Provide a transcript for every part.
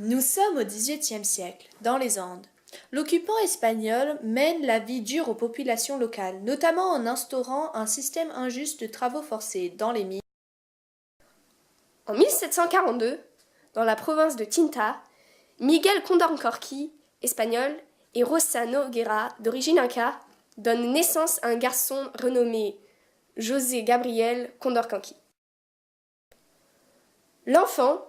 Nous sommes au XVIIIe siècle, dans les Andes. L'occupant espagnol mène la vie dure aux populations locales, notamment en instaurant un système injuste de travaux forcés dans les mines. En 1742, dans la province de Tinta, Miguel Condorcanqui, espagnol, et Rosa Noguera, d'origine inca, donnent naissance à un garçon renommé José Gabriel Condorcanqui. L'enfant,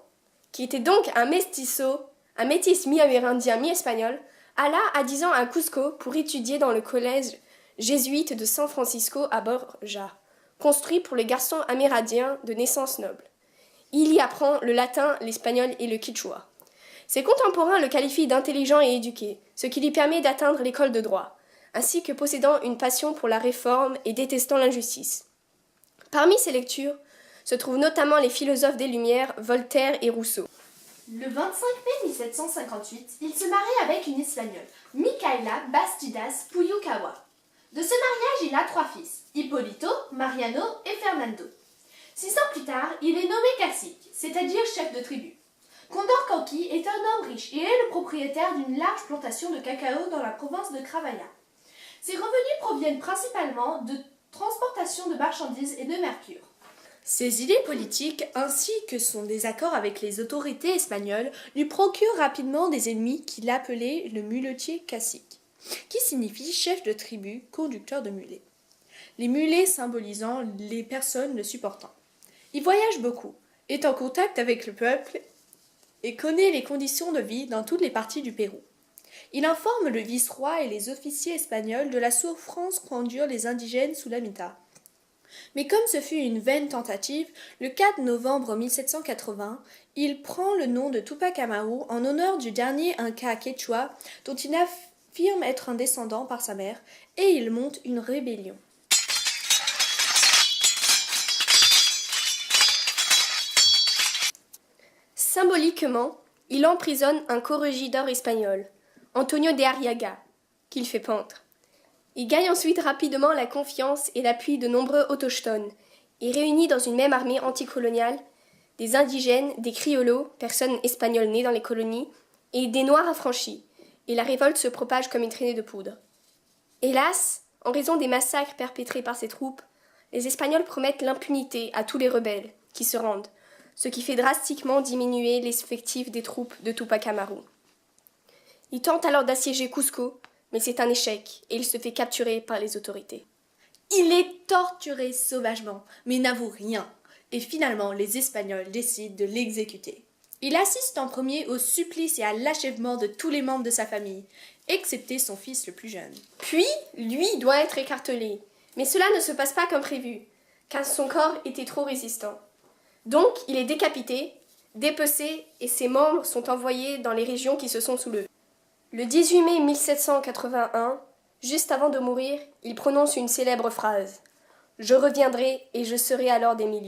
qui était donc un métis mi-amérindien mi-espagnol, alla à 10 ans à Cusco pour étudier dans le collège jésuite de San Francisco à Borja, construit pour les garçons amérindiens de naissance noble. Il y apprend le latin, l'espagnol et le quichua. Ses contemporains le qualifient d'intelligent et éduqué, ce qui lui permet d'atteindre l'école de droit, ainsi que possédant une passion pour la réforme et détestant l'injustice. Parmi ses lectures se trouvent notamment les philosophes des Lumières, Voltaire et Rousseau. Le 25 mai 1758, il se marie avec une Espagnole, Micaela Bastidas Puyucawa. De ce mariage, il a 3 fils, Hipólito, Mariano et Fernando. 6 ans plus tard, il est nommé cacique, c'est-à-dire chef de tribu. Condorcanqui est un homme riche et est le propriétaire d'une large plantation de cacao dans la province de Cravalla. Ses revenus proviennent principalement de transportation de marchandises et de mercure. Ses idées politiques, ainsi que son désaccord avec les autorités espagnoles, lui procurent rapidement des ennemis qu'il appelait le muletier cacique, qui signifie chef de tribu, conducteur de mulets. Les mulets symbolisant les personnes le supportant. Il voyage beaucoup, est en contact avec le peuple et connaît les conditions de vie dans toutes les parties du Pérou. Il informe le vice-roi et les officiers espagnols de la souffrance qu'endurent les indigènes sous la Mita. Mais comme ce fut une vaine tentative, le 4 novembre 1780, il prend le nom de Tupac Amaru en honneur du dernier Inca quechua dont il affirme être un descendant par sa mère, et il monte une rébellion. Symboliquement, il emprisonne un corregidor espagnol, Antonio de Arriaga, qu'il fait pendre. Il gagne ensuite rapidement la confiance et l'appui de nombreux autochtones et réunit dans une même armée anticoloniale des indigènes, des criollos, personnes espagnoles nées dans les colonies, et des noirs affranchis, et la révolte se propage comme une traînée de poudre. Hélas, en raison des massacres perpétrés par ces troupes, les Espagnols promettent l'impunité à tous les rebelles qui se rendent, ce qui fait drastiquement diminuer l'effectif des troupes de Tupac Amaru. Il tente alors d'assiéger Cusco, mais c'est un échec et il se fait capturer par les autorités. Il est torturé sauvagement, mais n'avoue rien, et finalement les Espagnols décident de l'exécuter. Il assiste en premier au supplice et à l'achèvement de tous les membres de sa famille, excepté son fils le plus jeune. Puis, lui doit être écartelé, mais cela ne se passe pas comme prévu, car son corps était trop résistant. Donc, il est décapité, dépecé, et ses membres sont envoyés dans les régions qui se sont soulevées. Le 18 mai 1781, juste avant de mourir, il prononce une célèbre phrase « Je reviendrai et je serai alors des milliers ».